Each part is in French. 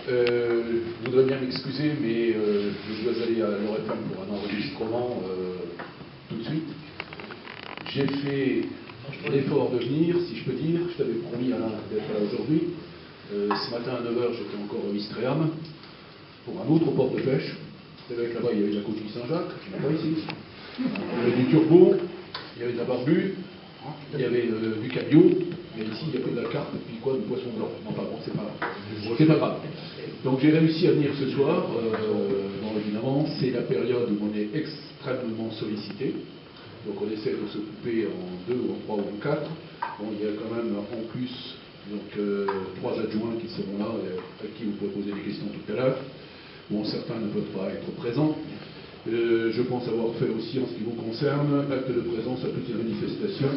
Je voudrais bien m'excuser, mais je dois aller à l'Orefem pour un enregistrement tout de suite. J'ai fait l'effort de venir, si je peux dire. Je t'avais promis, Alain, d'être là aujourd'hui. Ce matin à 9h, j'étais encore au Mistréam pour un autre port de pêche. Vous savez que là-bas, il y avait de la coquille Saint-Jacques, je n'ai pas ici. Il y avait du turbo, il y avait de la barbue, il y avait du cabillaud, mais ici, il y avait de la carpe et puis quoi, du poisson blanc. Enfin bon, c'est pas grave. Donc j'ai réussi à venir ce soir. Bon, évidemment, c'est la période où on est extrêmement sollicité. Donc on essaie de se couper en 2 ou en 3 ou en 4. Bon, il y a quand même en plus donc 3 adjoints qui seront là, à qui vous pouvez poser des questions tout à l'heure. Bon, certains ne peuvent pas être présents. Je pense avoir fait aussi, en ce qui vous concerne, acte de présence à toutes les manifestations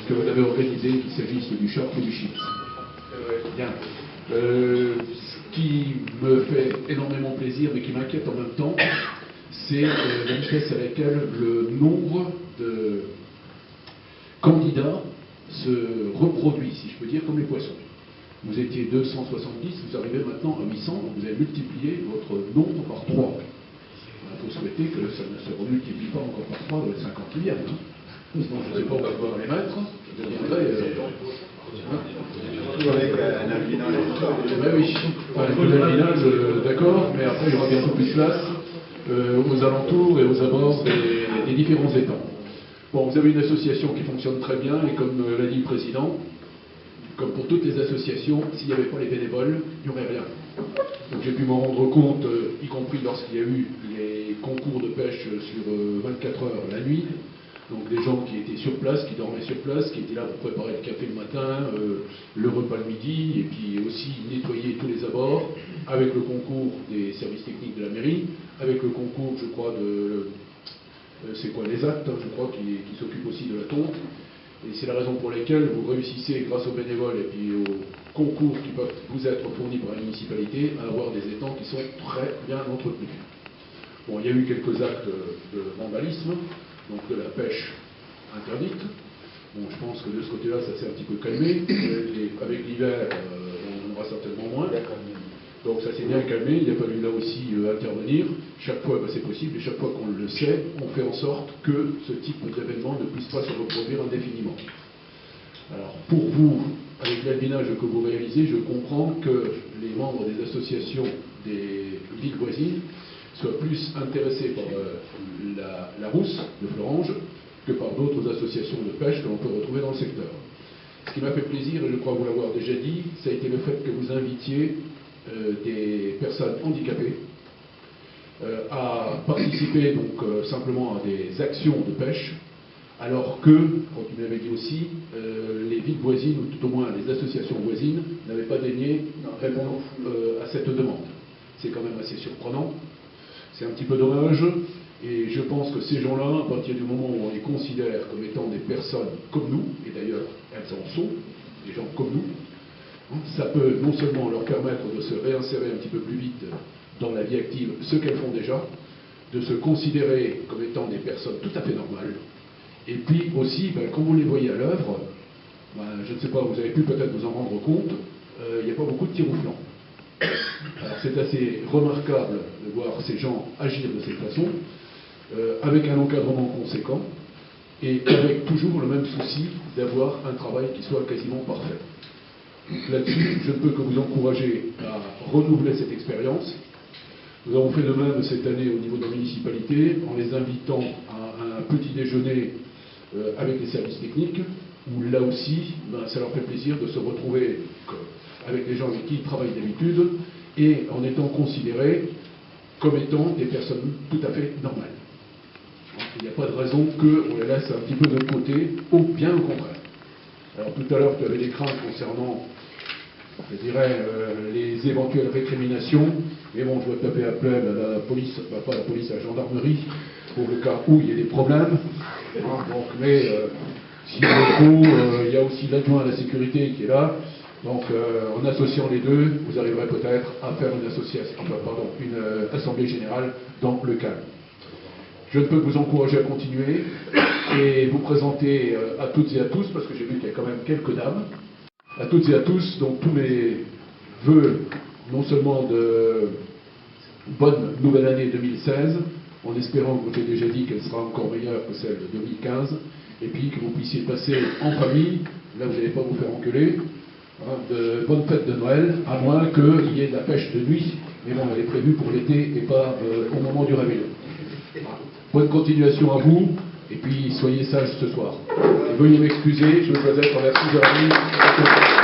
que vous avez organisées, qu'il s'agisse du Sharp ou du Chips. Bien. Ce qui me fait énormément plaisir, mais qui m'inquiète en même temps, c'est la vitesse à laquelle le nombre de candidats se reproduit, si je peux dire, comme les poissons. Vous étiez 270, vous arrivez maintenant à 800, donc vous avez multiplié votre nombre par 3. Il faut souhaiter que ça ne se remultiplie pas encore par 3, dans les 50 milliards. Hein. Sinon, je ne sais pas où on va pouvoir les mettre. Je deviendrai... Surtout avec l'albinage. Ben oui, enfin, l'albinage, d'accord, mais après il y aura bientôt plus de place aux alentours et aux abords des différents étangs. Bon, vous avez une association qui fonctionne très bien, et comme l'a dit le président, comme pour toutes les associations, s'il n'y avait pas les bénévoles, il n'y aurait rien. Donc j'ai pu m'en rendre compte, y compris lorsqu'il y a eu les concours de pêche sur 24 heures la nuit. Donc des gens qui étaient sur place, qui dormaient sur place, qui étaient là pour préparer le café le matin, le repas le midi, et puis aussi nettoyer tous les abords, avec le concours des services techniques de la mairie, avec le concours, je crois, c'est quoi, les actes, hein, je crois, qui s'occupent aussi de la tonte. Et c'est la raison pour laquelle vous réussissez, grâce aux bénévoles et puis aux concours qui peuvent vous être fournis par la municipalité, à avoir des étangs qui sont très bien entretenus. Bon, il y a eu quelques actes de vandalisme, donc de la pêche interdite. Bon, je pense que de ce côté-là, ça s'est un petit peu calmé. Avec l'hiver, on en aura certainement moins. Donc ça s'est bien calmé, il a fallu là aussi intervenir. Chaque fois, c'est possible, et chaque fois qu'on le sait, on fait en sorte que ce type d'événement ne puisse pas se reproduire indéfiniment. Alors pour vous, avec l'albinage que vous réalisez, je comprends que les membres des associations des villes voisines soient plus intéressés par la rousse de Florange que par d'autres associations de pêche que l'on peut retrouver dans le secteur. Ce qui m'a fait plaisir, et je crois vous l'avoir déjà dit, ça a été le fait que vous invitiez des personnes handicapées à participer donc simplement à des actions de pêche, alors que, comme tu m'avais dit aussi, les villes voisines, ou tout au moins les associations voisines, n'avaient pas daigné répondre à cette demande. C'est quand même assez surprenant, c'est un petit peu dommage, et je pense que ces gens-là, à partir du moment où on les considère comme étant des personnes comme nous, et d'ailleurs elles en sont, des gens comme nous, ça peut non seulement leur permettre de se réinsérer un petit peu plus vite dans la vie active, ce qu'elles font déjà, de se considérer comme étant des personnes tout à fait normales, et puis aussi, quand vous les voyez à l'œuvre, je ne sais pas, vous avez pu peut-être vous en rendre compte, il n'y a pas beaucoup de tir au flanc. Alors c'est assez remarquable de voir ces gens agir de cette façon, avec un encadrement conséquent, et avec toujours le même souci d'avoir un travail qui soit quasiment parfait. Là-dessus, je ne peux que vous encourager à renouveler cette expérience. Nous avons fait de même cette année au niveau de la municipalité, en les invitant à un petit déjeuner avec les services techniques, où là aussi, ça leur fait plaisir de se retrouver avec les gens avec qui ils travaillent d'habitude, et en étant considérés comme étant des personnes tout à fait normales. Il n'y a pas de raison qu'on les laisse un petit peu de côté, ou bien au contraire. Alors tout à l'heure, tu avais des craintes concernant, je dirais, les éventuelles récriminations, mais bon, je dois taper appel à la police, pas à la police, à la gendarmerie, pour le cas où il y a des problèmes. Donc, mais s'il le faut, il y a aussi l'adjoint à la sécurité qui est là. Donc en associant les deux, vous arriverez peut-être à faire une assemblée générale dans le calme. Je ne peux que vous encourager à continuer et vous présenter à toutes et à tous, parce que j'ai vu qu'il y a quand même quelques dames, à toutes et à tous, donc tous mes vœux non seulement de bonne nouvelle année 2016, en espérant, comme j'ai déjà dit, qu'elle sera encore meilleure que celle de 2015, et puis que vous puissiez passer en famille, là vous n'allez pas vous faire engueuler, hein, de bonnes fêtes de Noël, à moins qu'il y ait de la pêche de nuit, mais bon, elle est prévue pour l'été et pas au moment du réveillon. Bonne continuation à vous, et puis soyez sages ce soir. Et veuillez m'excuser, je dois être vers 6h30.